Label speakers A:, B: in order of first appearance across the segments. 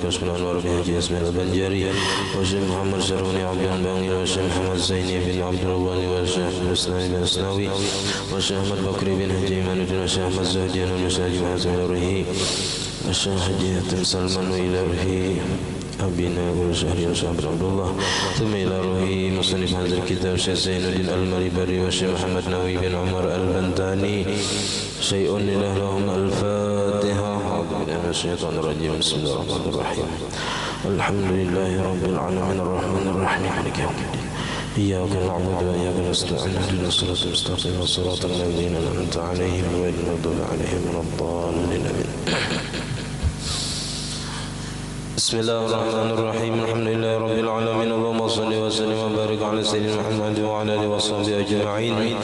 A: كشف الأنوار في حجي اسماعيل البنجاري والشيخ محمد شروني عبد الباقي والشيخ محمد زيني بن عبد الرباني والشيخ الإسلامي بن الأسناوي والشيخ أحمد بكري بن حجي إيمان الدين والشيخ أحمد زهدي المساجد وحسن الرهي الشيخ حجي حاتم سلمان وإلى رهي أبينا والشهري والشيخ عبد الله ثم إلى روحي مصنف هذا الكتاب الشيخ زين الدين المريبري والشيخ محمد نووي بن عمر البنتاني شيء لله لهم الفاتحة من الشيطان الرجيم بسم الله الرحمن الرحيم الحمد لله رب العالمين الرحمن الرحيم مالك يوم الدين إياك نعبد وإياك نستعين اهدنا الصراط المستقيم صراط الذين أنعمت عليهم غير المغضوب عليهم ولا الضالين آمين بسم الله الرحمن الرحيم الحمد لله رب العالمين اللهم صل وسلم وبارك على سيدنا محمد وعلى آله وصحبه أجمعين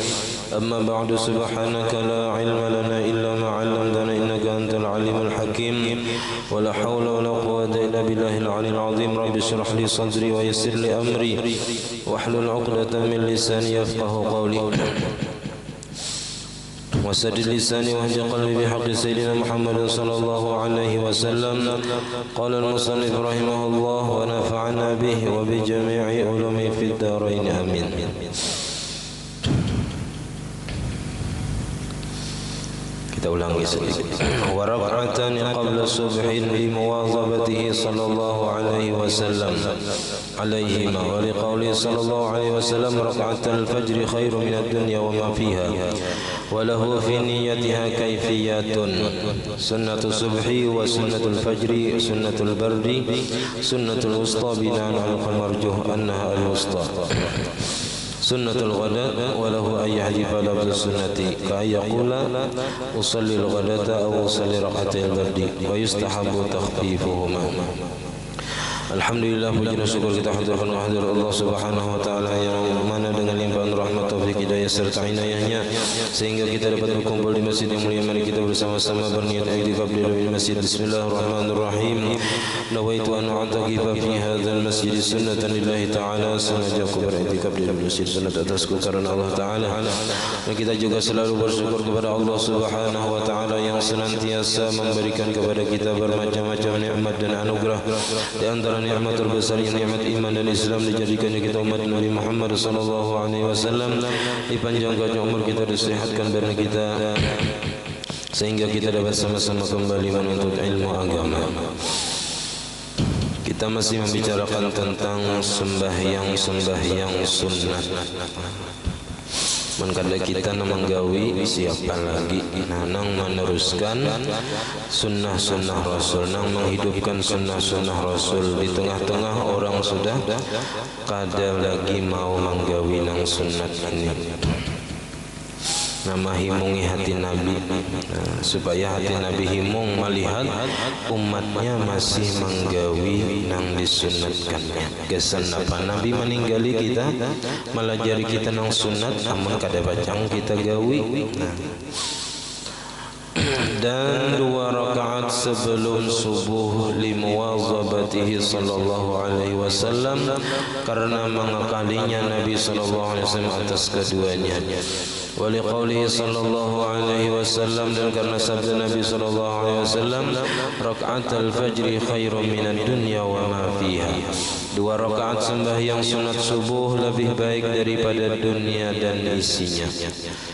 A: أما بعد سبحانك لا علم لنا إلا ما علمتنا إنك أنت العليم الحكيم ولا حول ولا قوة إلا بالله العلي العظيم رب اشرح لي صدري ويسر لي أمري واحلل عقدة من لساني يفقه قولي وسدد لساني واهد قلبي بحق سيدنا محمد صلى الله عليه وسلم قال المصنف رحمه الله ونفعنا به وبجميع علومه في الدارين آمين kita ulangi sedikit wa rak'atan qabla subhi li muwazabatihi sallallahu alaihi wasallam alaihima wa li qawli sallallahu alaihi wasallam rak'atul fajr khairu min ad-dunya wa ma fiha wa lahu fi niyyatiha kayfiyatun sunnatul subhi wa sunnatul fajri sunnatul bardi sunnatul wusta bina'an al-marjuh annaha al-wusta سنة الغداء وله أن يحذف لفظ السنة كأن يقول أصلي الغداء أو أصلي ركعتي البرد ويستحب تخفيفهما Alhamdulillah puji dan syukur kita haturkan kehadirat Allah Subhanahu wa taala yang mana dengan limpahan rahmat taufik hidayah serta inayahnya sehingga kita dapat berkumpul di masjid yang mulia. Mari kita bersama-sama berniat i'tikaf di dalam masjid. Bismillahirrahmanirrahim. Nawaitu an a'takifa fi hadzal masjid sunnatan lillahi taala. Sengaja aku beriktikaf di dalam masjid sunat atasku karena Allah taala. Dan kita juga selalu bersyukur kepada Allah Subhanahu wa taala yang senantiasa memberikan kepada kita bermacam-macam nikmat dan anugerah. Di antara nikmat terbesar yang nikmat iman dan Islam dijadikannya kita umat Nabi Muhammad sallallahu alaihi wasallam, dipanjangkan umur kita, disehatkan badan kita sehingga kita dapat sama-sama kembali menuntut ilmu agama. Kita masih membicarakan tentang sembahyang sunat. Mengkada kita menggawi siapa lagi nang meneruskan sunnah-sunnah Rasul, nang menghidupkan sunnah-sunnah Rasul di tengah-tengah orang sudah kada lagi mau menggawi nang sunnat ini. Nama himungi hati Nabi supaya hati Nabi himung melihat umatnya masih menggawi nang disunatkannya. Kesan apa Nabi meninggali kita melajari kita nang sunat namun kada bacang kita gawi. Dan 2 rakaat sebelum subuh li muwazabatihi sallallahu alaihi wasallam karena mengakalinya Nabi sallallahu alaihi wasallam atas keduanya. Wa li qawlihi sallallahu alaihi wasallam dan karena sabda Nabi sallallahu alaihi wasallam raka'atul fajri khairum minad dunya wa ma fiha. 2 rakaat sembahyang sunat subuh lebih baik daripada dunia dan isinya.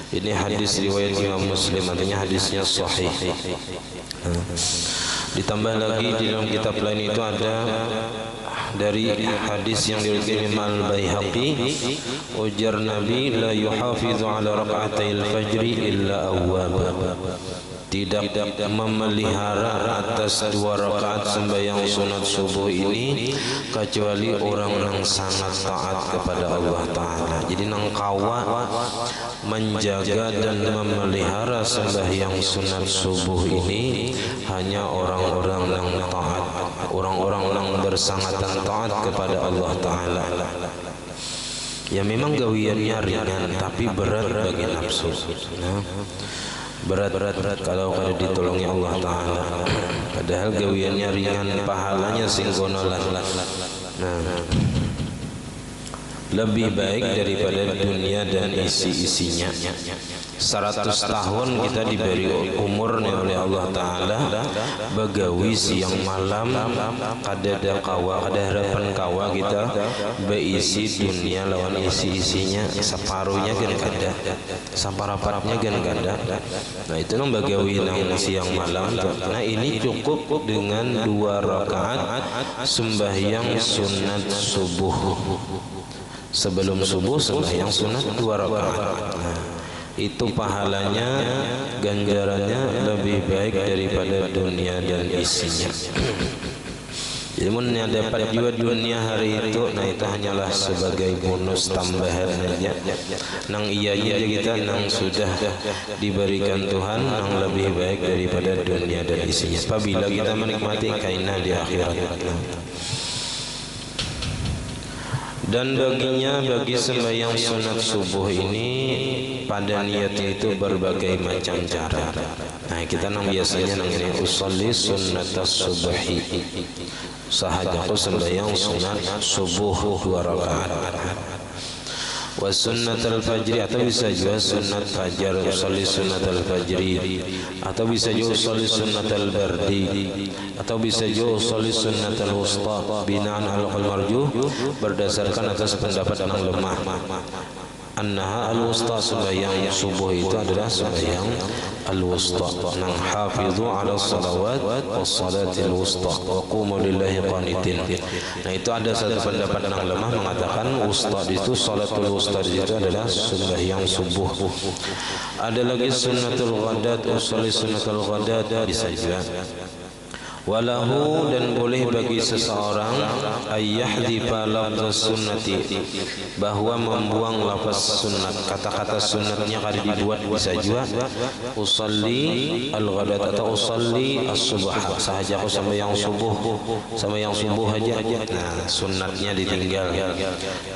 A: Ini hadis riwayat Imam Muslim, artinya hadisnya sahih. Ditambah lagi di dalam kitab lain itu ada dari hadis yang diriwayatkan Imam Al-Baihaqi, ujar Nabi la yuhafizu ala raka'atil fajri illa awwab. Tidak memelihara atas 2 rakaat sembahyang sunat subuh ini kecuali orang yang sangat taat kepada Allah Ta'ala. Jadi nang kawa menjaga dan memelihara sembahyang sunat subuh ini hanya orang-orang yang taat, orang-orang yang bersangat dan taat kepada Allah Ta'ala. Ya memang gawiannya ringan tapi berat bagi nafsu. Berat kalau kada ditolongi Allah Ta'ala. Padahal gawiannya ringan, pahalanya singgonolan. Lebih baik daripada dunia dan isi-isinya. 100 tahun kita diberi umur oleh Allah Ta'ala bagawi siang malam kadada kawa kada harapan kawa kita beisi dunia lawan isi-isinya separuhnya kan kada saparaparapnya kan kada. Nah itu nang bagawi nang siang malam. Nah ini cukup dengan 2 rakaat sembahyang sunat subuh. Sebelum subuh sembahyang sunat 2 rakaat. Nah, itu pahalanya, ganjarannya lebih baik daripada dunia dan isinya. Jadi mun dapat juga dunia hari itu, nah itu hanyalah sebagai bonus tambahan saja. Nang iya kita nang sudah diberikan Tuhan nang lebih baik daripada dunia dan isinya. Apabila kita menikmati kainah di akhirat. Dan bagi sembahyang sunat subuh ini pada niatnya itu berbagai macam cara. Nah kita nang biasanya nang ini usolli sunnatas subhi. Sahaja aku sembahyang sunat subuh 2 rakaat. Wa sunnatul fajri atau bisa juga sunat fajar, usolli sunnatul fajri, atau bisa juga usolli sunnatul bardi, atau bisa juga usolli sunnatul wusta binaan al-qaul marjuh berdasarkan atas pendapat yang lemah. Annaha al-wusta, sembahyang subuh itu adalah sembahyang al-wusta. Nang hafizu ala salawat was salatil wusta wa qumu lillahi qanitin. Nah itu ada satu pendapat yang lemah mengatakan wusta itu salatul wusta itu adalah sembahyang subuh. Ada lagi sunnatul ghadat, usolli sunnatul ghadat bisa juga. Walahu, dan boleh bagi seseorang ayyahdifa lafaz sunnati, bahwa membuang lafaz sunat, kata-kata sunatnya kada dibuat bisa juga. Usolli al-ghadat atau usolli as-subh, sahaja aku sembahyang subuh aja. Nah sunatnya ditinggal.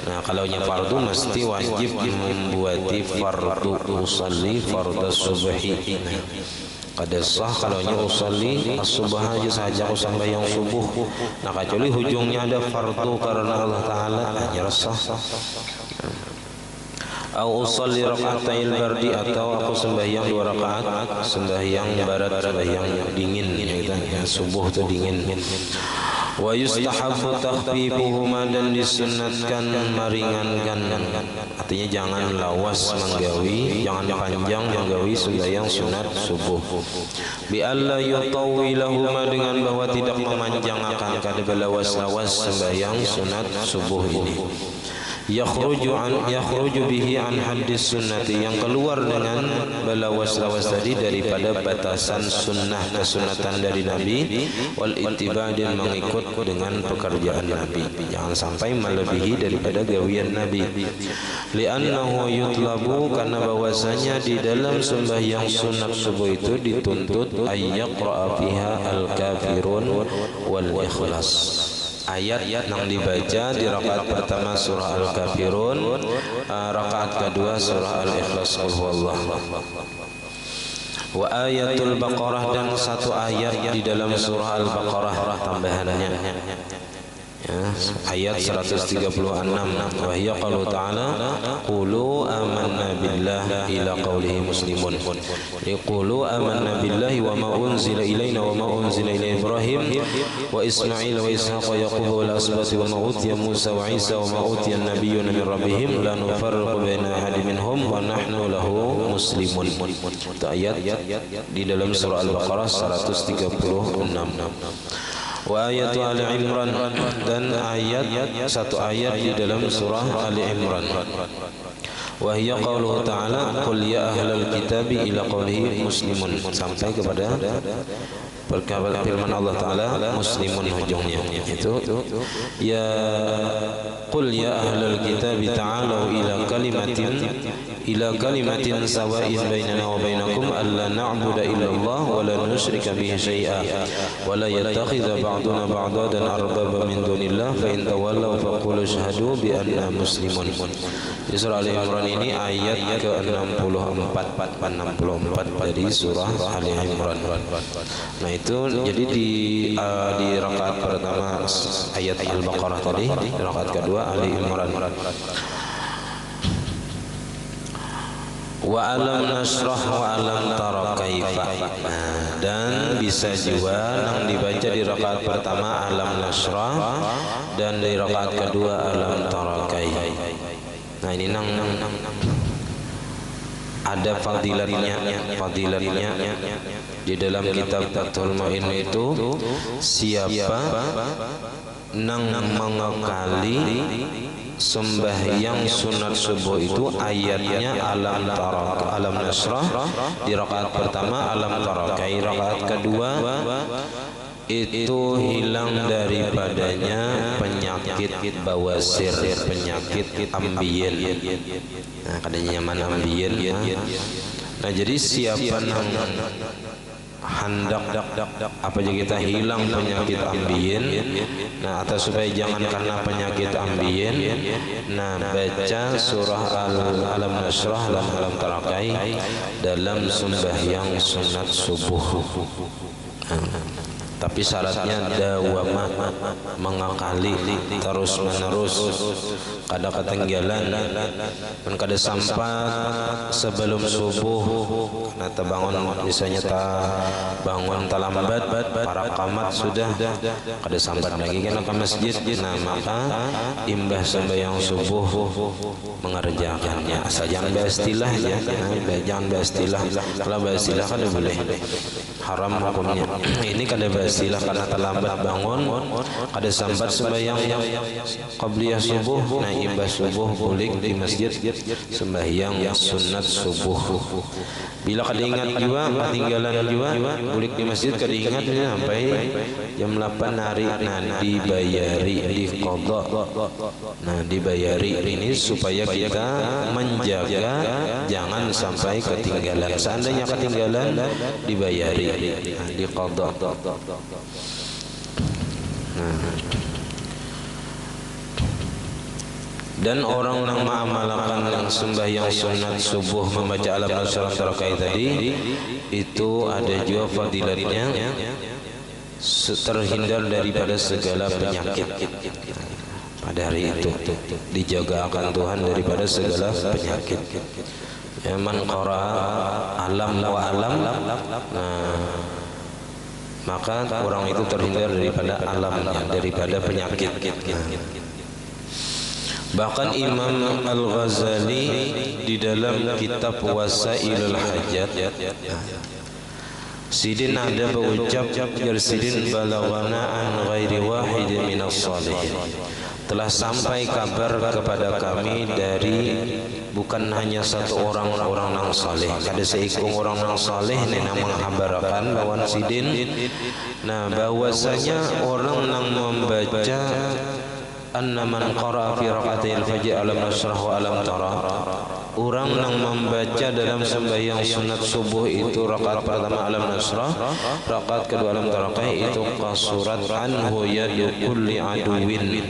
A: Nah kalau nya fardu mesti wajib membuati fardu, usolli fardhu subhi. Kada sah kalau nya usolli as-subh aja saja aku sembahyang subuh. Nah kecuali hujungnya ada fardu karena Allah Ta'ala, hanya sah. Au usolli raka'atil bardi, atau aku sembahyang 2 rakaat sembahyang barat, sembahyang dingin ya, subuh itu dingin. Wa yustahabbu takhfifuhuma, dan disunnatkan meringankan, artinya jangan lawas menggawi, jangan panjang menggawi sembahyang sunat subuh. Bi alla yutawwilahuma, dengan bahwa tidak memanjangkan kada belawas-lawas sembahyang sunat subuh ini. Yakhruju bihi an haddis sunnati, yang keluar dengan belawas-lawas tadi daripada batasan sunnah, kesunatan dari Nabi, wal ittiba, dan mengikut dengan pekerjaan Nabi, jangan sampai melebihi daripada gawian Nabi. Li'annahu yutlabu, karena bahwasanya di dalam sembahyang sunat subuh itu dituntut ayyaqra'a fiha al-kafirun wal ikhlas. Ayat yang dibaca di rakaat pertama surah Al-Kafirun, rakaat kedua surah Al-Ikhlas, qul huwallahu. Wa ayatul Baqarah, dan satu ayat di dalam surah Al-Baqarah tambahannya. Ya, ayat 136, wa hiya qaulu ta'ala qulu amanna billahi ila qaulihi muslimun. Qulu amanna billahi wa ma unzila ilaina wa ma unzila ila Ibrahim wa Ismail wa Ishaq wa Yaqub wal asbati wa ma utiya Musa wa Isa wa ma utiya an-nabiyyuna min rabbihim la nufarriqu baina ahadin minhum wa nahnu lahu muslimun. Itu ayat di dalam surah Al-Baqarah 136. Wa ayatu Ali Imran, dan satu ayat di dalam surah Ali Imran. Wa hiya qauluhu ta'ala qul ya ahlal kitabi ila qaulihi muslimun, sampai kepada firman Allah Ta'ala muslimun hujungnya. Itu ya qul ya ahlal kitabi ta'alu ila kalimatin sawa'in bainana wa bainakum alla na'budu illa Allah wa la nusyrika bihi syai'a wa la yattakhidha ba'duna ba'dan arbaba min dunillah fa in tawallaw faqulu ashhadu bi anna muslimun. Di surah Ali Imran ini ayat ke-64 dari surah Ali Imran. Nah itu jadi di rakaat pertama ayat Al-Baqarah tadi, di rakaat kedua Ali Imran. wa alam nasrah wa alam tara kaifa. Dan bisa juga nang dibaca di rakaat pertama alam nasrah dan di rakaat kedua alam tara kaifa. Nah ini nang ada fadilatnya di dalam kitab Fathul Mu'in itu, siapa nang mengakali sembahyang sunat subuh itu ayatnya alam tara alam nasrah di rakaat pertama, alam tara kai rakaat kedua, itu hilang daripadanya penyakit bawasir, penyakit ambiyen. Nah kadanya nyaman ambiyen ya. Nah jadi siapa nang hendak apa aja kita hilang penyakit ambiyen, nah atau supaya jangan karena penyakit ambiyen, nah baca surah alam nasrah dan alam tarakai dalam sembahyang sunat subuh. Tapi syaratnya dawama, mengakali terus menerus, kada ketinggalan dan kada sampai sebelum subuh karena terbangun misalnya bangun terlambat para kamat sudah kada sampai lagi kena ke masjid. Nah maka imbah sembahyang subuh mengerjakannya, asal jangan beristilah ya, jangan beristilah. Kalau beristilah kan boleh, haram hukumnya. Ini kada beristilah karena terlambat bangun, kada sambat sembahyang qabliyah subuh. Nah imbah subuh boleh di masjid sembahyang sunat subuh. Bila kada ingat juga, ketinggalan juga, boleh di masjid kada ingat sampai jam 8 hari. Nah dibayari, diqadha. Nah dibayari ini supaya kita menjaga jangan sampai ketinggalan. Seandainya ketinggalan dibayari, diqadha. Dan orang yang mengamalkan sembahyang sunat subuh membaca alam nasrah tarakai tadi itu ada juga fadilatnya, terhindar daripada segala penyakit. Pada hari itu dijaga akan Tuhan daripada segala penyakit. Ya man qara alam wa alam, maka orang itu terhindar daripada alamnya, daripada penyakit. Bahkan Imam Al-Ghazali di dalam kitab Wasailul Hajat, Sidin ada berucap, Sidin balagana an ghairi wahid minas salihin, telah sampai kabar kepada kami dari bukan hanya satu orang nang saleh, kada seikung orang nang saleh nang menghabarkan lawan Sidin. Nah bahwasanya orang nang membaca anna man qara fi raqatil fajr alam nasrah wa alam tara, orang yang membaca dalam sembahyang sunat subuh itu rakaat pertama alam nasrah, rakaat kedua alam tara itu qasurat anhu yadu kulli aduwin,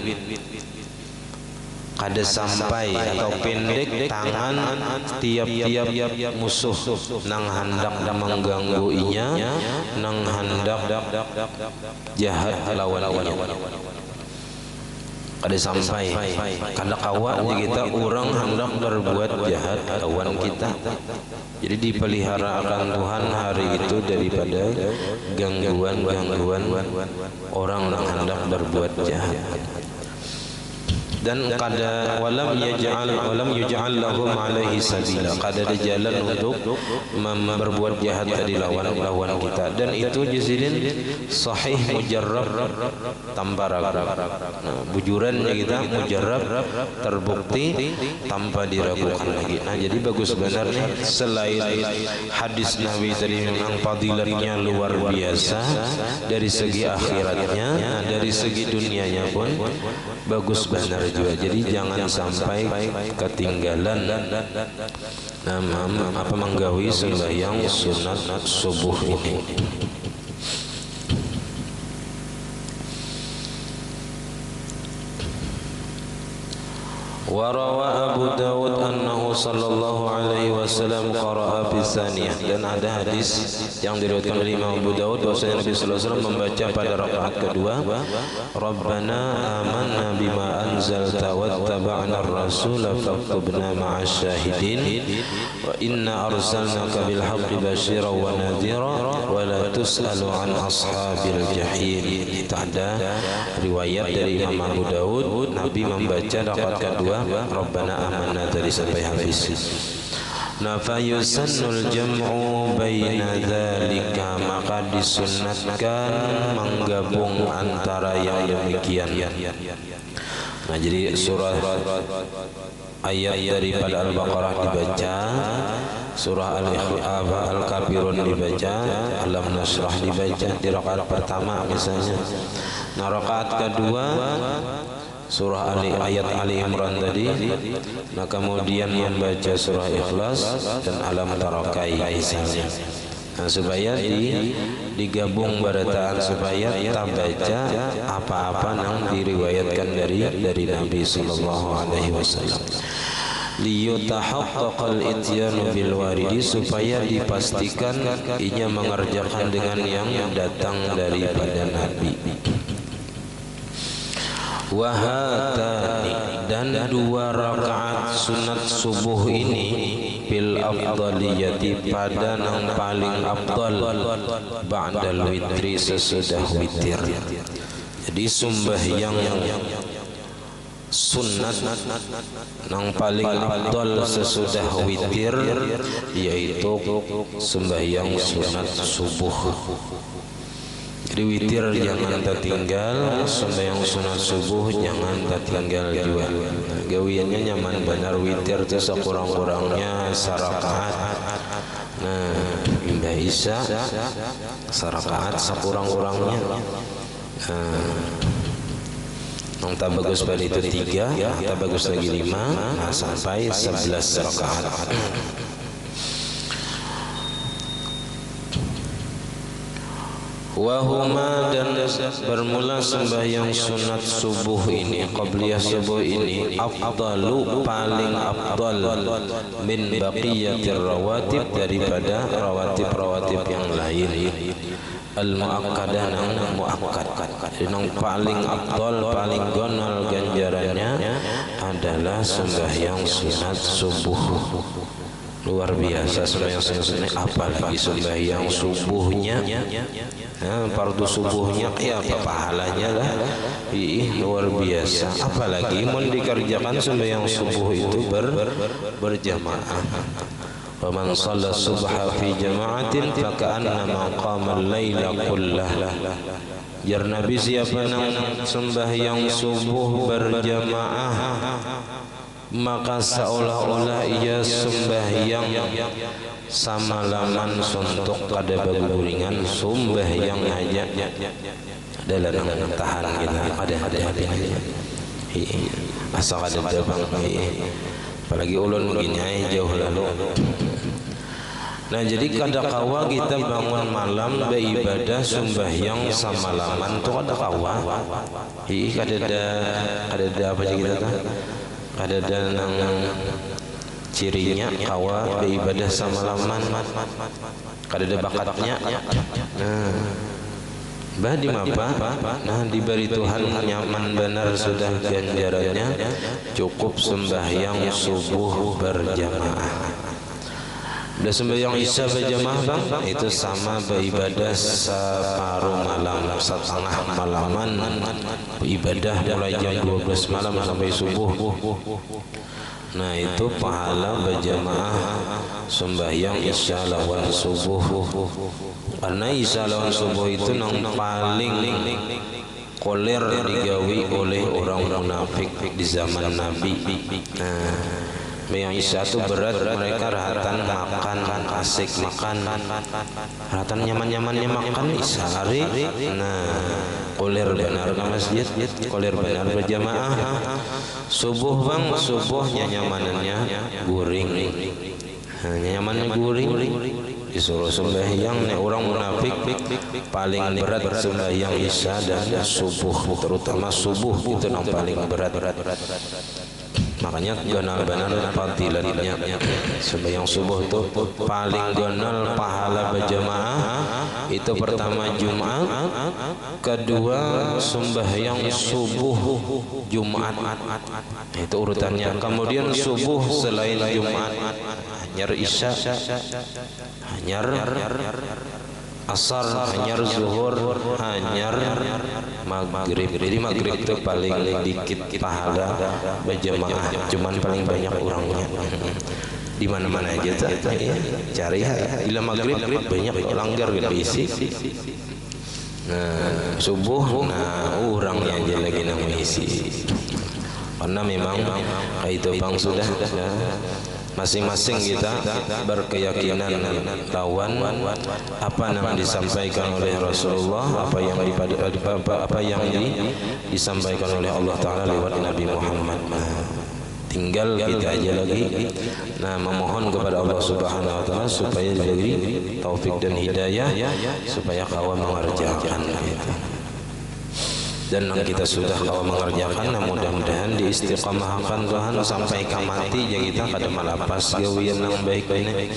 A: kada sampai atau pendek tangan tiap-tiap musuh nang hendak menggangguinya, nang hendak jahat lawan-lawannya. Kada sampai kada kawa kita orang hendak berbuat jahat lawan kita. Jadi dipelihara akan Tuhan hari itu daripada gangguan orang yang hendak berbuat jahat. Dan kada walam yuj'al lahum alaihi sabila, kada ada jalan untuk berbuat jahat tadi lawan kita. Dan itu jazilin sahih mujarrab tanpa ragu. Nah, bujurannya kita mujarrab terbukti tanpa diragukan lagi. Nah jadi bagus sebenarnya, selain hadis Nabi tadi memang fadilatnya luar biasa dari segi akhiratnya, dari segi dunianya pun bagus benar juga. Jadi jangan sampai ketinggalan menggawi sembahyang sunat subuh ini. Wa rawa Abu Dawud annahu sallallahu alaihi wasallam qara'a bisaniyah. Dan ada hadis yang diriwayatkan oleh Imam Abu Dawud bahwasanya Nabi sallallahu alaihi wasallam membaca pada rakaat kedua, Rabbana amanna bima anzalta wattaba'na ar-rasula faktubna ma'asy syahidin wa inna arsalnaka bil haqqi basyiran wa nadhira wa la tus'alu an ashabil jahim. Itu ada riwayat dari Imam Abu Dawud, Nabi membaca rakaat kedua Rabbana amanna dari sampai habis. Nah, fayusannul jam'u baina dzalika, maka disunnatkan menggabung antara yang demikian. Nah, jadi surah ayat daripada Al-Baqarah dibaca, surah Al-Kafirun dibaca, Alam Nasrah dibaca di rakaat pertama misalnya. Nah, rakaat kedua surah ayat Ali Imran tadi, nah kemudian membaca surah Ikhlas dan Alam Tarakai misalnya. Nah, supaya digabung barataan, supaya kita baca apa-apa yang diriwayatkan dari Nabi sallallahu alaihi wasallam. Liyutahaqqaqal ityanu bil waridi, supaya dipastikan ia mengerjakan dengan yang datang daripada Nabi. Wahatani, dan dua rakaat sunat subuh ini bil afdaliyati, pada yang paling afdal, ba'dal witri, sesudah witir. Jadi sembahyang sunat yang paling afdal sesudah witir yaitu sembahyang sunat subuh. Jadi witir jangan tertinggal, sembahyang sunat subuh jangan tertinggal juga. Gawiannya nyaman benar, witir itu sekurang-kurangnya sarakaat. Nah, Mbak Isa sarakaat sekurang-kurangnya. Yang tak bagus pada itu 3, tak bagus lagi 5, sampai 11 rakaat. Wahuma, dan bermula sembahyang sunat subuh ini, qabliyah subuh ini, afdalu, paling afdal, min baqiyatir rawatib, daripada rawatib-rawatib yang lain. Al-mu'akkadah, yang mu'akkad, yang paling afdal, paling gonal ganjarannya adalah sembahyang sunat subuh. Luar biasa sembahyang sunat, apalagi sembahyang subuhnya, fardu subuhnya, ya apa pahalanya lah, luar biasa. Apalagi mau dikerjakan sembahyang subuh itu berjamaah. Wa man shalla subha fi jama'atin fa ka'annama qama al-laila kullahu. Jar Nabi, siapa yang sembahyang subuh berjamaah, maka seolah-olah ia sembahyang samalaman suntuk kada baguringan, sembahyang aja dalam tahan kita ada asal ada bang, apalagi ulun begini jauh lalu. Nah, jadi kadakawa kita bangun malam beribadah sembahyang samalaman tu kadakawa. Kada apa sih kita tahu? Ada danang cirinya kawa beribadah samalaman, ada bakatnya. Nah, badi apa? Nah, diberi Tuhan nyaman benar sudah ganjarannya, cukup sembahyang subuh berjamaah. Dan sembahyang isya berjamaah bang, itu sama beribadah separuh malam, setengah malaman, ibadah mulai jam 12 malam sampai subuh. Nah, itu pahala berjamaah sembahyang isya lawan subuh. Karena isya lawan subuh itu yang paling koler digawi oleh orang munafik di zaman Nabi. Nah, yang isya itu berat, mereka rahatan makan, asik makan, rahatan nyaman-nyamannya makan isya hari. Nah, koler benar ke masjid, koler benar berjamaah. Subuh bang, subuhnya nyamanannya guring, nyamannya guring. Disuruh sembahyang, nih orang munafik paling berat sembahyang isya dan subuh, terutama subuh itu yang paling berat. Makanya gonal benar fadilatnya sembahyang subuh itu paling gonal pahala berjamaah itu pertama Jumat, kedua sembahyang subuh Jumat, itu urutannya. Kemudian subuh selain Jumat, hanyar Isya, hanyar Asar, hanyar Zuhur, hanyar Maghrib. Jadi Maghrib itu paling dikit pahala berjamaah, cuman paling banyak orangnya. Di mana-mana aja cari bila Maghrib banyak langgar isi. Nah, subuh orangnya aja lagi nang isi. Karena memang itu bang sudah masing-masing kita berkeyakinan lawan apa yang disampaikan oleh Rasulullah, apa yang disampaikan oleh Allah Taala lewat Nabi Muhammad. Tinggal kita aja lagi memohon kepada Allah Subhanahu wa taala supaya diberi taufik dan hidayah supaya kawan mengerjakan gitu. Dan kita sudah kau mengerjakan, mudah-mudahan diistiqamahkan Tuhan sampai ke mati ya kita kada malapas gawian yang baik ini.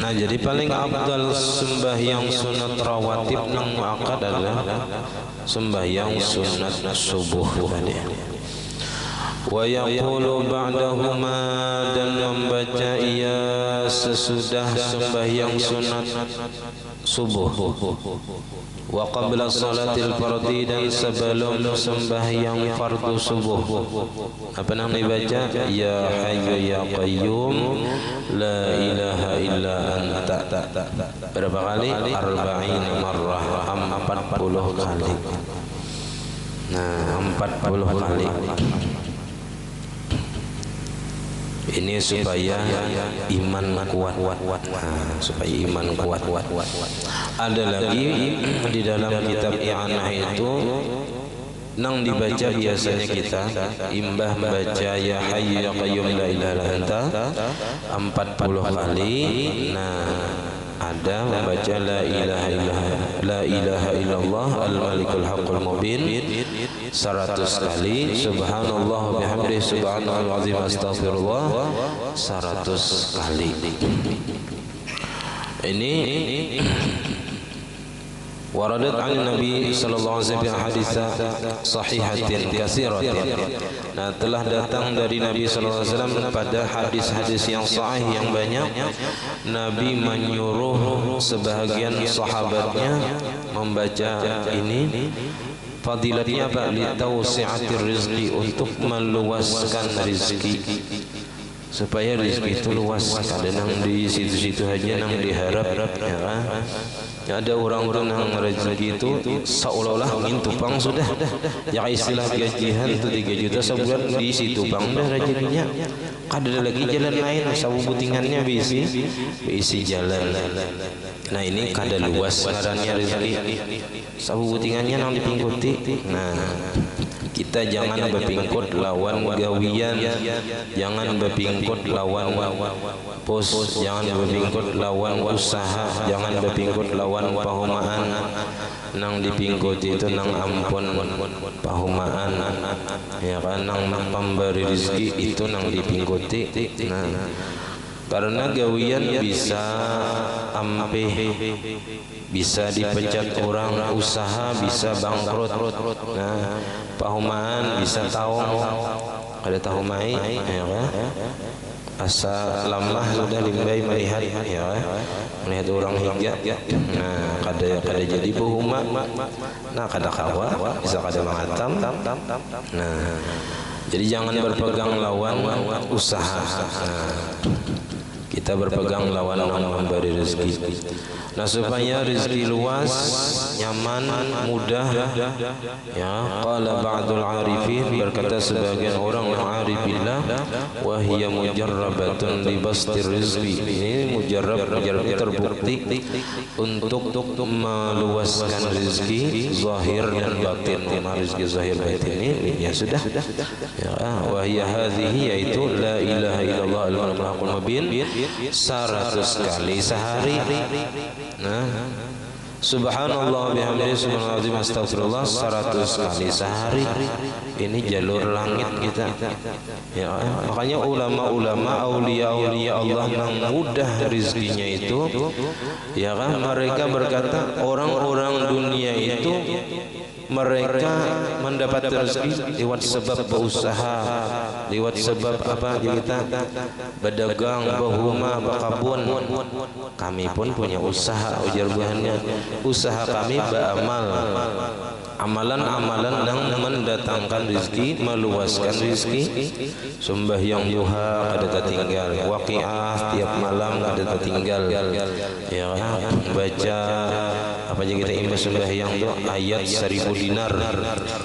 A: Nah, jadi paling afdal sembahyang sunat rawatib nang muakkad adalah sembahyang sunat subuh tadi. Wa yaqulu ba'dahuma, dan membaca ia sesudah sembahyang sunat subuh, wa qabla salatil fardhi, dan sebelum sembahyang fardu subuh. Apa yang dibaca? Ya Hayyu ya Qayyum la ilaha illa anta. Berapa kali? 40 marrah, 40 kali. Nah, 40 kali. Ini supaya iman kuat, supaya iman kuat. Ada lagi di dalam kitab I'anah itu nang dibaca biasanya kita imbah baca ya Hayyu ya Qayyum la ilaha illa anta 40 kali. Nah, ada membaca la ilaha illallah al-malikul haqqul mubin 100 kali, subhanallah bihamdihi subhanallahul azim astaghfirullah 100 kali. Ini waradat an Nabi sallallahu alaihi wasallam hadits sahihatin katsiratin. Nah, telah datang dari Nabi sallallahu alaihi wasallam pada hadis-hadis yang sahih yang banyak, Nabi menyuruh sebahagian sahabatnya membaca ini. Fadilatnya apa? Li tawsi'atir rizqi, untuk meluaskan rezeki, supaya rezeki itu luas. Kadang di situ-situ aja nang diharap ya. Ada orang-orang yang rezeki itu seolah-olah ingin tupang sudah. Ya istilah gajian itu 3 juta sebulan di situ bang dah rezekinya. Kada lagi jalan lain, sabu butingannya bisi jalan. Nah, ini kada luas ngarannya rezeki. Sabu butingannya nang dipingkuti. Nah, kita jangan berpingkut lawan gawian, jangan berpingkut lawan pos, jangan berpingkut lawan usaha, jangan berpingkut lawan pahumaan. Nang dipingkut itu nang ampun pahumaan, ya kan, nang pemberi rezeki itu nang dipingkuti. Nah, karena gawian bisa ampe, bisa dipecat orang, usaha bisa bangkrut. Nah, pahumaan bisa tahu, ada tahu mai, ya kan? Asa lamah sudah limbai melihat, ya kan? Melihat orang hingga. Nah, kada jadi pahuma. Nah, kada kawa, bisa kada mengatam. Nah, jadi jangan berpegang lawan usaha. Nah, kita berpegang lawan yang memberi rezeki. Nah, supaya rezeki luas, nyaman, mudah, ya. Qala ba'dul arifin, berkata sebagian orang yang arif billah, wa hiya mujarrabatun li bastir rizqi. Ini mujarrab terbukti untuk meluaskan rezeki zahir dan batin. Rezeki zahir batin ini ya sudah. Ya, wa hiya hadhihi, yaitu la ilaha illallah al-malikul haqqul mubin 100 kali sehari. Nah, Subhanallah bihamdihi subhanallah astagfirullah 100 kali sehari. Ini jalur langit kita. Ya, makanya ulama-ulama aulia-aulia Allah yang mudah rezekinya itu, ya kan, mereka berkata orang-orang dunia itu mereka mendapat rezeki lewat sebab berusaha, lewat sebab apa kita berdagang, berhuma, berkebun. Kami pun punya usaha, ujar buahnya. Usaha kami beramal, amalan-amalan yang mendatangkan rezeki, meluaskan rezeki. Sembahyang duha kada tertinggal, waqiah tiap malam kada tertinggal. Ya, baca apa aja kita imbas sembahyang tu ayat 1000 dinar.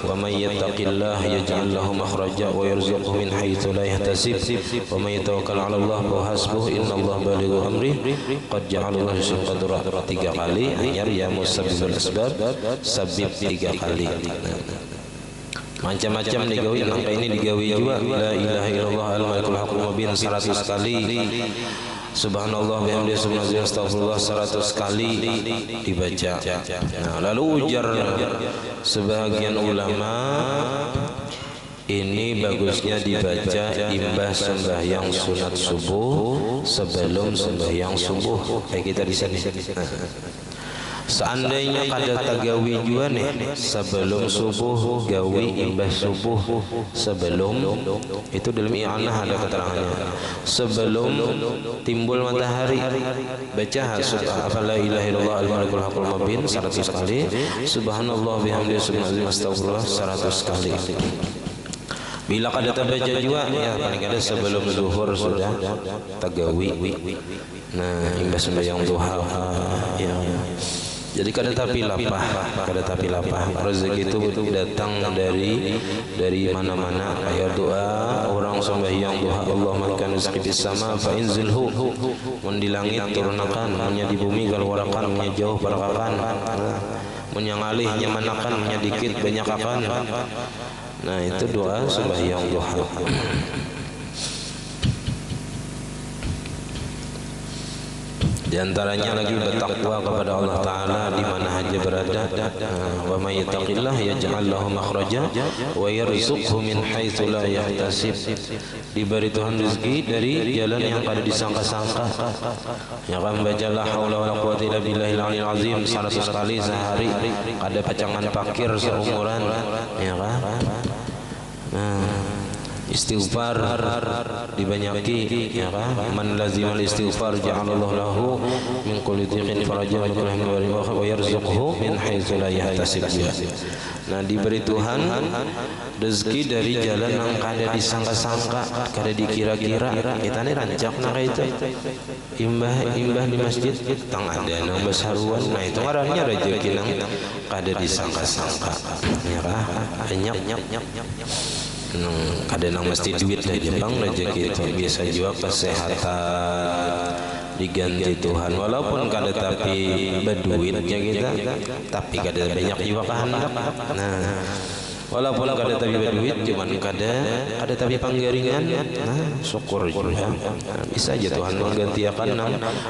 A: Wa may yattaqillah yaj'al lahu makhraja wa yarzuqhu min haitsu la yahtasib. Wa may yatawakkal 'ala Allah fa hasbuhu innallaha balighu amri qad ja'ala Allahu qadra. 3 kali ayat ya musabbibul asbab sabib 3 kali. Macam-macam digawi, sampai ini digawi juga la ilaha illallah al-malikul haqqul mubin 100 kali. Subhanallah bihamdihi subhanallah astagfirullah 100 kali dibaca. Nah, lalu ujar sebagian ulama, ini bagusnya dibaca imbas sembahyang sunat subuh sebelum sembahyang subuh. Kayak kita di sini. Seandainya kada tagawi juga nih sebelum subuh, gawi imbas subuh sebelum itu dalam i'anah ada keterangannya. Sebelum timbul matahari baca la ilaha illallah al-malikul haqqul mubin 100 kali, subhanallah bihamdihi subhanallah astagfirullah 100 kali. Bila kada terbaca juga ya paling kada sebelum zuhur sudah tagawi. Nah, imbas sembahyang duha ya. Jadi kada tapi lapah, rezeki itu datang dari mana-mana. Ayat doa orang sembahyang duha, Allah makan rezeki di sama fa inzilhu, mun di langit turunkan, mun di bumi galwarakan, mun jauh barakakan, mun yang alih nyamanakan, mun dikit banyak akan. Nah, itu doa sembahyang duha. Di antaranya lagi bertakwa kepada Allah Ta'ala di mana saja berada. Wa may yattaqillah yaj'al lahu makhraja wa yarzuqhu min haitsu la yahtasib. Diberi Tuhan rezeki dari jalan yang kada disangka-sangka. Ya kan, baca la haula wala quwwata illa billahil aliyil azim 100 kali sehari. Ada pacangan pakir seumuran, ya kan. Istighfar dibanyaki, ya kan. Man lazimal istighfar ja'alallahu lahu min kulli dhiqin farajan wa yarzuqhu min haitsu la yahtasib. Nah, diberi Tuhan rezeki dari jalan yang kada disangka-sangka, kada dikira-kira. Kita ni rancak nak itu imbah di masjid tang ada nang besaruan. Nah, itu ngarannya rezeki nang kada disangka-sangka, ya kan. Banyak kadang mesti duit lah Jepang rezeki itu biasa juga kesehatan diganti Tuhan, walaupun kada tapi berduitnya kita, tapi kada banyak juga kehendak. Nah, walaupun kada tapi berduit, cuman kada tapi panggaringan, nah syukur juga. Bisa aja Tuhan menggantikan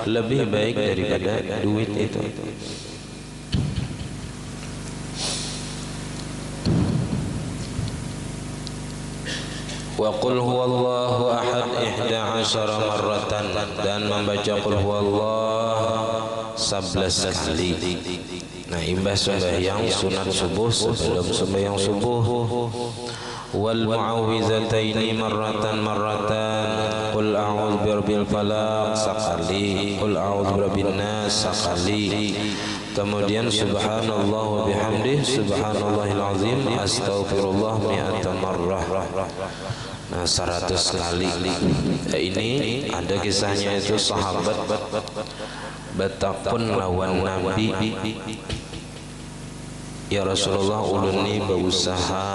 A: lebih baik daripada duit itu. Wa qul huwallahu ahad 11 marratan, dan membaca qul huwallah 11 kali. Nah, imbas sembahyang sunat subuh sebelum sembahyang subuh. Wal mu'awwizataini marratan qul a'udzu birabbil falaq sekali, qul a'udzu birabbin nas sekali. Kemudian subhanallah wa bihamdih subhanallahil azim astaghfirullah mi'ata marrah. Nah, 100 kali. Nah, ini ada kisahnya, itu sahabat betapun lawan Nabi. Ya Rasulullah, ulun ni berusaha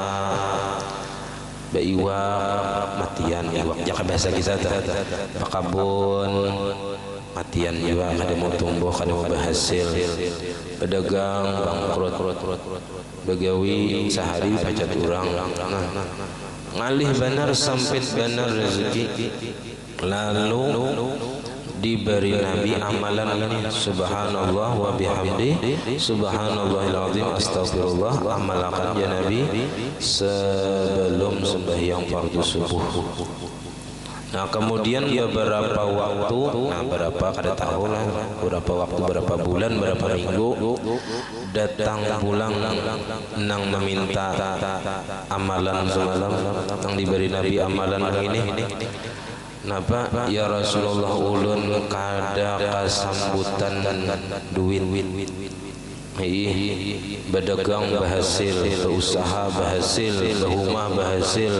A: beiwak matian iwak. Jaka bahasa kita pakabun matian juga, kada mau tumbuh, kada mau berhasil. Pedagang bangkrut, begawi sehari pajak urang. Ngalih benar sampit benar rezeki. Lalu diberi Nabi amalan ini, subhanallah wa bihamdi subhanallahil azim astagfirullah, amalkan ya Nabi sebelum sembahyang fardu subuh. Nah kemudian beberapa waktu, nah berapa kada tahu lah, berapa waktu, berapa bulan, berapa minggu datang pulang nang meminta amalan semalam, nang diberi Nabi amalan ini. Napa ya Rasulullah ulun kada kasambutan duit, berdagang berhasil, berusaha berhasil, berumah berhasil.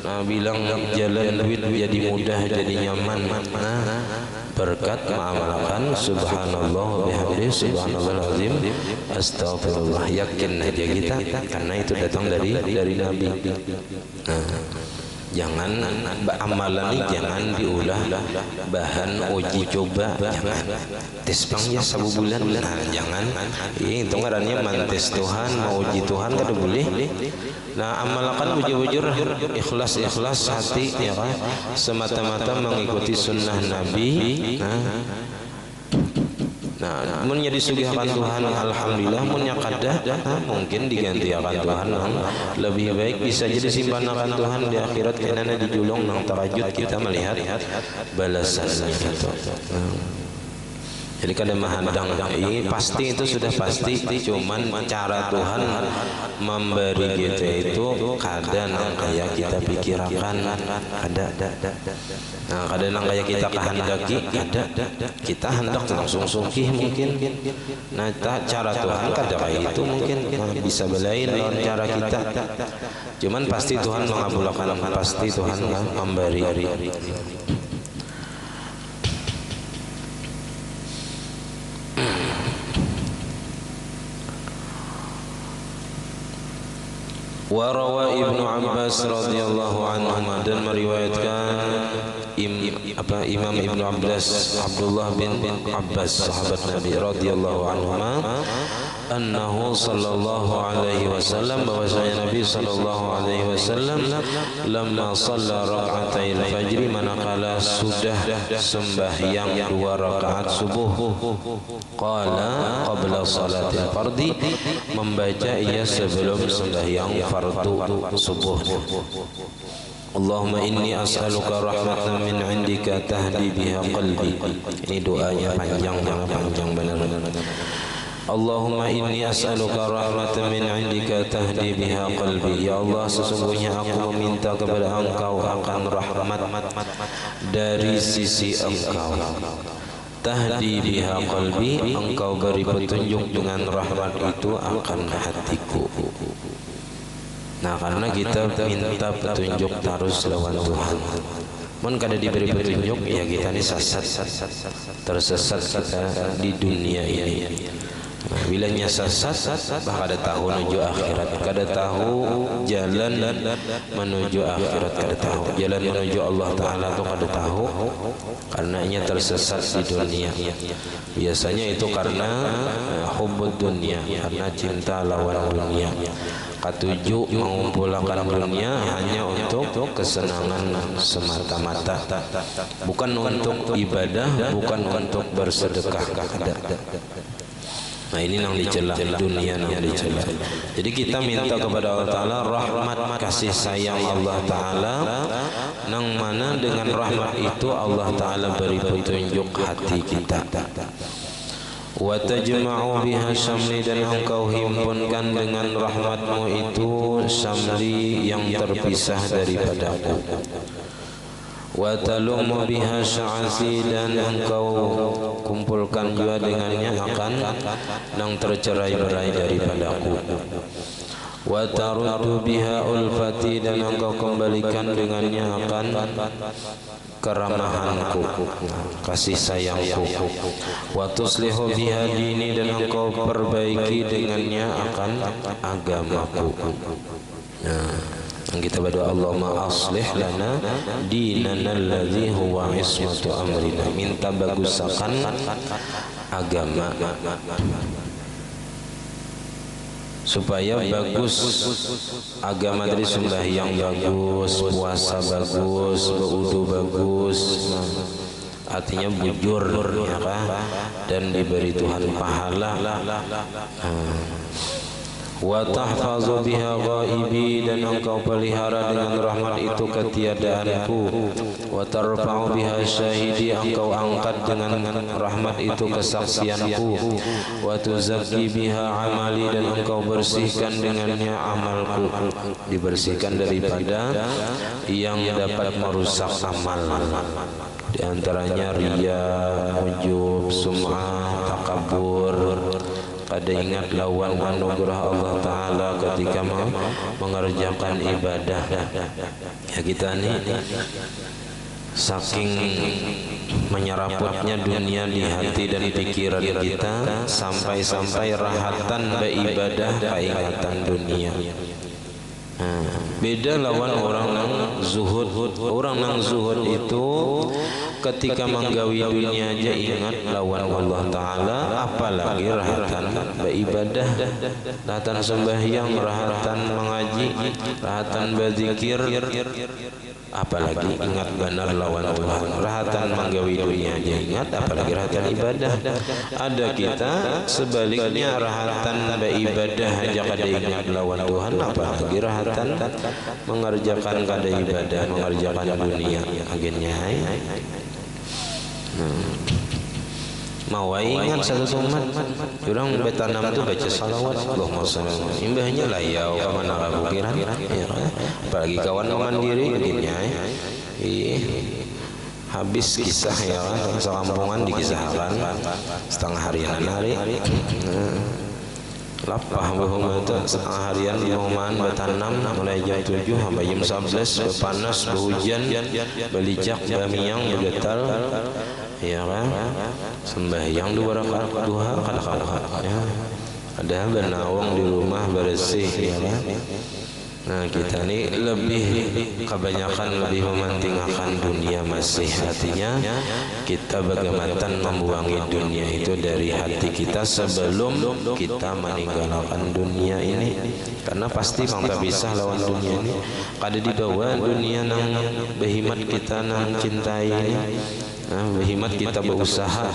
A: Nah, bilang jalan duit jadi mudah, jadi nyaman. Nah, berkat mengamalkan subhanallah wa bihamdihi subhanallahil azim astagfirullah. Yakin aja kita karena itu datang dari Nabi. Nah, jangan amalan ini jangan diulah bahan uji coba, jangan tes pangnya sabu bulan, nah jangan ini itu ngarannya mantes Tuhan, mau uji Tuhan kada boleh. Nah amalkan bujur-bujur ikhlas hati ya kan, semata-mata mengikuti sunnah Nabi. Nah, mun jadi sugihkan Tuhan alhamdulillah, mun kada mungkin diganti akan Tuhan lebih baik, bisa jadi simpanan Tuhan di akhirat kenana dijulung nang tahajud kita melihat balasannya gitu. Jadi kada mahadang ini pasti, itu sudah pasti, cuman cara Tuhan memberi kita itu kada nang kayak kita pikirkan, ada. Nah kada nang kayak kita kehendaki, ada. Kita hendak langsung sungkih mungkin. Nah cara Tuhan kada kayak itu mungkin, bisa belain lawan cara kita. Cuman pasti Tuhan mengabulkan, pasti Tuhan memberi. Warawa Ibnu Abbas radhiyallahu anhu, dan meriwayatkan Imam Ibnu Abbas, Abdullah bin Abbas sahabat Nabi radhiyallahu anhu, annahu sallallahu alaihi wasallam, bahwasanya Nabi sallallahu alaihi wasallam lamma shalla rak'atai al-fajr, manakala sudah sembahyang 2 rakaat subuh, qala qabla salatil fardi, membaca ia sebelum sembahyang fardu subuh, Allahumma inni as'aluka rahmatan min indika tahdi biha qalbi. Ini doanya panjang benar. Allahumma inni as'aluka rahmatan min indika tahdi biha qalbi. Ya Allah, sesungguhnya aku meminta kepada Engkau akan rahmat dari sisi Engkau. Tahdi biha qalbi, Engkau beri petunjuk dengan rahmat itu akan hatiku. Nah karena kita minta petunjuk terus lawan Tuhan. Mun kada diberi petunjuk ya kita ini tersesat kita di dunia ini. Nah, bilanya sesat bah kada tahu menuju akhirat, kada tahu jalan menuju akhirat, kada tahu jalan menuju Allah Taala itu kada tahu, karenanya tersesat di dunia. Biasanya itu karena hubbud dunia, karena cinta lawan dunia. Ketujuh, mengumpulkan dunia hanya untuk kesenangan semata-mata, bukan untuk ibadah, bukan untuk bersedekah. Nah ini yang dicela, dunia yang dicela. Jadi kita minta kepada Allah Ta'ala rahmat kasih sayang Allah Ta'ala, nang mana dengan rahmat itu Allah Ta'ala beri petunjuk hati kita. Wa tajma'u biha syamli, dan Engkau himpunkan dengan rahmatmu itu syamli yang terpisah daripadaku. Wa talumu biha sya'asi, dan Engkau kumpulkan juga dengannya akan yang tercerai-berai daripadaku. Wa taruddu biha ulfati, dan Engkau kembalikan dengannya akan keramahanku, kasih sayangku. Wa tuslihu biha dini, dan Engkau perbaiki dengannya akan agamaku. Nah, kita berdoa Allahumma aslih lana dinana alladhi huwa ismatu amrina, minta bagusakan agama supaya bagus agama, dari sembahyang bagus, puasa bagus, berwudu bagus, artinya bujur ya kan, dan diberi Tuhan pahala. Wa tahfazu biha ghaibi, dan engkau pelihara dengan rahmat itu ketiadaanku. Wa tarfa'u biha syahidi, engkau angkat dengan rahmat itu kesaksianku. Wa tuzakki biha amali, dan engkau bersihkan dengannya amalku, dibersihkan daripada yang dapat merusak amal, di antaranya riya, ujub, sum'ah, takabur. Kada ingat lawan anugerah Allah Ta'ala ketika mengerjakan ibadah. Ya kita ini saking menyeraputnya dunia di hati dan pikiran kita, sampai-sampai rahatan beribadah keingatan dunia. Beda lawan orang nang zuhud. Orang nang zuhud itu ketika menggawi dunia aja ingat lawan Allah Ta'ala, apalagi rahatan beribadah, rahatan sembahyang, rahatan mengaji, rahatan berzikir, apalagi ingat benar lawan Tuhan. Rahatan menggawi dunia aja ingat, apalagi rahatan ibadah. Ada kita sebaliknya, rahatan beribadah aja kada ingat lawan Tuhan, apalagi rahatan mengerjakan kada ibadah, mengerjakan dunia agennya. Mau ingat satu umat orang betanam tu baca salawat Allahumma shalli alaihi, imbahnya layau ke mana kabukiran ya, apalagi kawan mandiri begini habis kisah ya kan, sekampungan dikisahkan setengah harian hari lapah bahwa itu setengah harian moman betanam mulai jam 7 sampai jam 11, panas, berhujan, belicak, bamiang, begetal ya kan, sembahyang 2 rakaat duha kada ya, ada benawang di rumah bersih ya kan. Nah kita ini kebanyakan lebih mementingkan dunia masih, artinya kita bagaimana membuangi dunia itu dari hati kita sebelum kita meninggalkan dunia ini, karena pasti bangta bisa lawan dunia ini. Kada dibawa dunia nang behimat kita nang cintai ini. Nah, berhimat kita berusaha.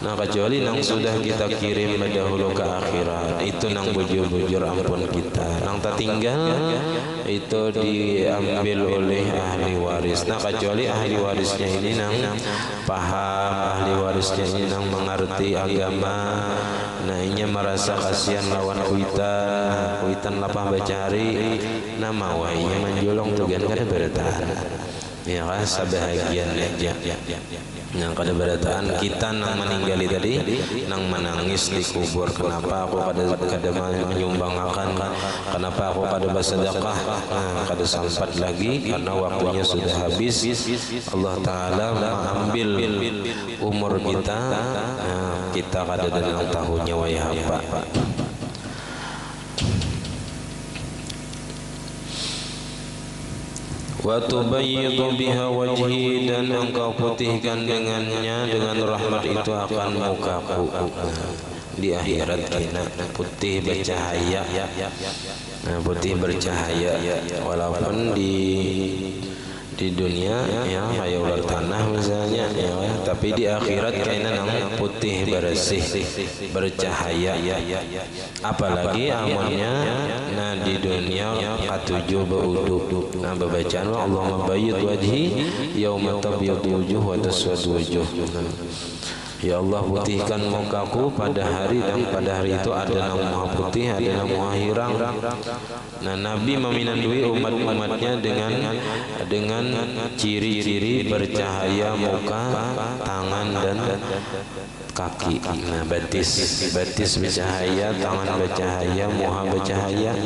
A: Nah, kecuali nang sudah kita kirim dahulu ke akhirat, itu nang bujur-bujur ampun kita. Nang tak tinggal itu diambil oleh ahli waris. Nah, kecuali ahli warisnya ini nang paham, ahli warisnya ini nang mengerti agama. Nah, ini merasa kasihan lawan kuitan lapah bacari. Nah, mawainya menjolong tugan kada bertahan. Ya kan, sebahagian aja yang kada berataan kita nang meninggali tadi nang menangis di kubur. Kenapa aku kada menyumbangkan, kenapa aku kada bersedekah, kada sempat lagi karena waktunya sudah habis. Allah Ta'ala mengambil umur kita, kita kada denang tahunya wai apa. Wa tubayyidu biha wajhi, dan engkau putihkan dengannya, dengan rahmat itu akan mukaku. Di akhirat kita putih bercahaya. Nah, putih bercahaya walaupun di dunia ya kayak ular tanah misalnya ya, tapi di akhirat kayaknya nang putih bersih bercahaya, apalagi amalnya. Nah di dunia katujuh beuduk. Nah bacaan Allahumma bayyid wajhi yauma tabyaddu wujuh wa taswaddu wujuh. Ya Allah, putihkan mukaku pada hari, dan pada hari itu ada yang maha putih, ada yang maha hirang. Nah Nabi meminandui umat-umatnya dengan ciri-ciri bercahaya muka, tangan dan kaki. Nah batis bercahaya, tangan bercahaya, muha bercahaya.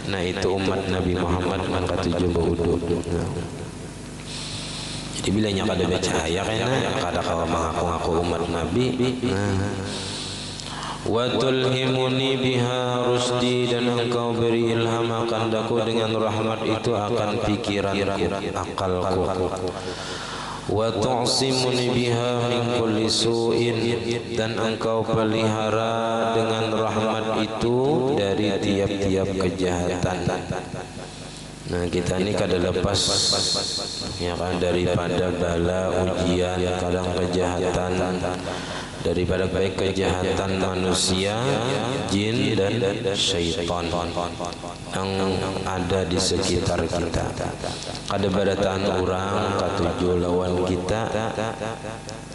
A: Nah itu umat Nabi Muhammad man katujuh beuduk. Jadi bilanya kada bercahaya kayaknya kada kawa mengaku-ngaku umat Nabi. Wa tulhimuni biha rusdi, dan engkau beri ilham akan daku dengan rahmat itu akan pikiranku, akalku. Wa tu'simuni biha min kulli su'in, dan engkau pelihara dengan rahmat itu dari tiap-tiap kejahatan. Nah kita ini kada lepas ya kan daripada bala ujian, kadang kejahatan, daripada baik kejahatan manusia, jin dan syaitan yang ada di sekitar kita. Kada barataan orang katuju lawan kita.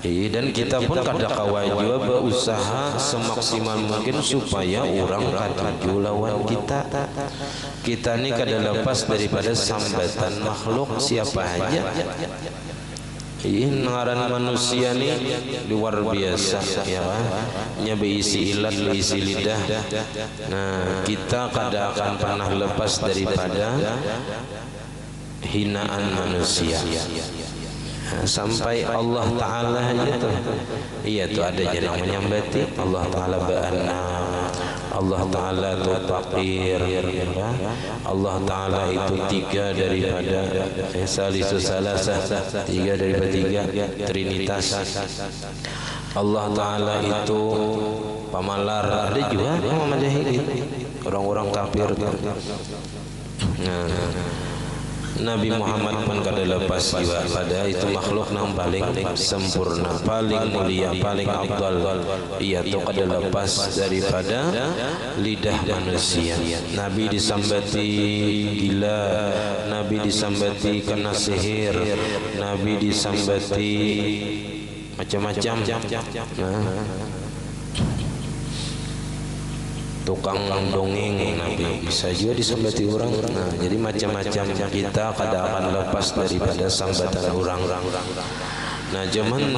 A: Dan kita pun kada kawai juga berusaha semaksimal mungkin supaya orang katuju lawan kita. Kita ini kada lepas daripada sambatan makhluk siapa aja. Ngaran manusia ni luar biasa ya kan, nya berisi ilat, berisi lidah. Nah kita kada akan pernah lepas daripada hinaan manusia. Sampai Allah Ta'ala itu, iya tu ada yang menyambati Allah Ta'ala beana, Allah Ta'ala itu fakir, Allah Ta'ala itu tiga daripada salisus salasa, tiga daripada tiga trinitas. Allah Ta'ala itu pamalar, ada juga Muhammad Jahil, orang-orang kafir. Nabi Muhammad pun kada lepas juga pada itu makhluk yang paling sempurna, paling mulia, paling afdal. Ia tu kada lepas daripada lidah manusia. Nabi disambati gila, Nabi disambati kena sihir, Nabi disambati macam-macam. Tukang dongeng Nabi bisa juga disambati orang. Nah, jadi macam-macam kita kada akan lepas daripada sambatan orang. Nah, cuman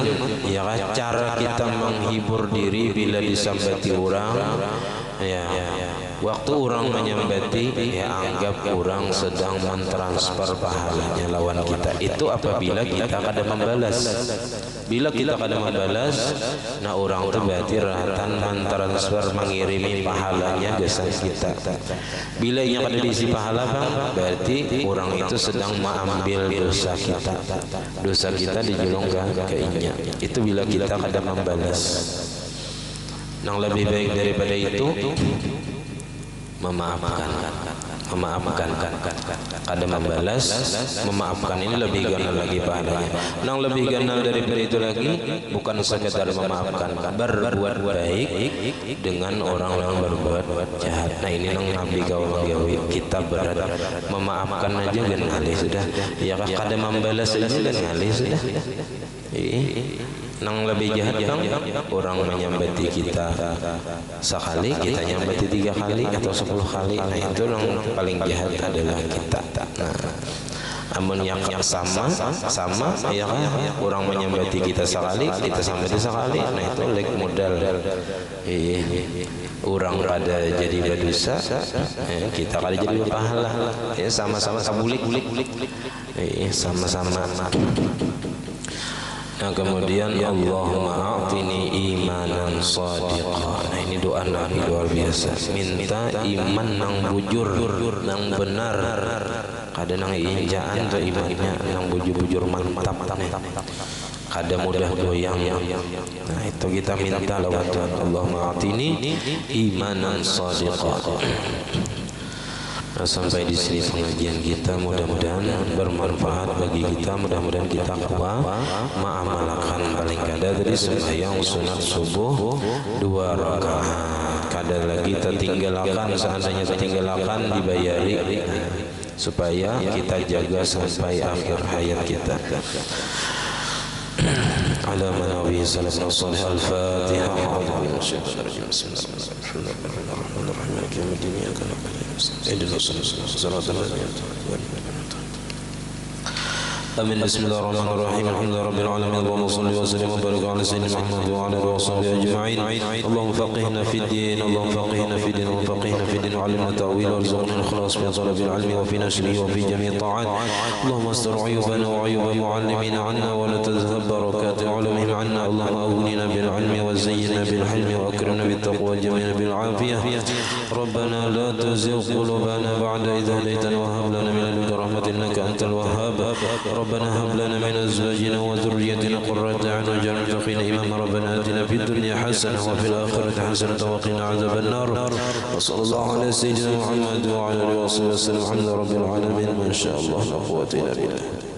A: ya cara kita menghibur diri bila disambati orang, ya waktu orang menyambati ya anggap orang sedang mentransfer pahalanya lawan kita. Itu apabila kita kada membalas. Bila kita kada membalas, nah orang itu berarti ratan mentransfer, mengirimi pahalanya ke kita. Bila ia kada diisi pahala bang, berarti orang itu sedang mengambil dosa kita. Dosa kita dijulungkan ke inya. Itu bila kita kada membalas. Yang lebih baik daripada itu memaafkan. Kada membalas, memaafkan ini lebih ganal lagi pahalanya. Yang lebih ganal daripada itu lagi bukan sekedar memaafkan, berbuat baik dengan orang yang berbuat jahat. Nah ini yang Nabi kau gawe kita berat memaafkan aja ganali sudah. Ya kada membalas aja ganali sudah. Nang lebih jahat kan orang menyambati kita sekali, kita nyambati 3 kali atau 10 kali. Nah itu yang paling jahat adalah kita. Nah, amun yang sama ya kan, orang menyambati kita sekali, kita sambati sekali. Nah itu lek modal orang pada jadi berdosa, kita kada jadi berpahala. Ya sama-sama kabulik, sama-sama. Nah kemudian Allahumma a'tini imanan shadiqan. Nah ini doa Nabi luar biasa. Minta iman nang bujur, nang benar. Kada nang injaan tu imannya nang bujur-bujur mantap. Kada mudah goyang. Nah itu kita minta lawan Tuhan. Allahumma a'tini imanan shadiqan. Nah, sampai di sini pengajian kita, mudah-mudahan bermanfaat bagi kita, mudah-mudahan kita mengamalkan paling kada tadi sembahyang sunat subuh 2 rakaat. Kada lagi tertinggalkan, seandainya tertinggalkan dibayari supaya kita jaga sampai akhir hayat kita. على منابه سلف الصالح الفاتحة. أعوذ بالله من الشيطان الرجيم. بسم الله الرحمن الرحيم. مالك يوم الدين. إياك نعبد وإياك نستعين. اهدنا الصراط المستقيم. آمين. بسم الله الرحمن الرحيم. الحمد لله رب العالمين. اللهم صل وسلم وبارك على سيدنا محمد وعلى آله وصحبه أجمعين. اللهم فقهنا في الدين، اللهم فقهنا في الدين، اللهم فقهنا في الدين، وعلمنا التأويل، وارزقنا الإخلاص في طلب العلم وفي نشره وفي جميع الطاعات. اللهم استر عيوبنا وعيوب معلمين عنا، ولا تذهب بركات علمهم عنا. اللهم أغننا بالعلم وزينا بالحلم وأكرمنا بالتقوى وجمعنا بالعافية. ربنا لا تزغ قلوبنا بعد إذ هديتنا وهب لنا من لدنك رحمة إنك أنت أنت الوهاب. ربنا هب لنا من أزواجنا وذريتنا قرة أعين واجعلنا للمتقين إماما. ربنا آتنا في الدنيا حسنة وفي الآخرة حسنة وقنا عذاب النار. وصلى الله على سيدنا محمد وعلى آله وصحبه وسلم. الحمد لله رب العالمين. ما شاء الله لا قوة إلا بالله.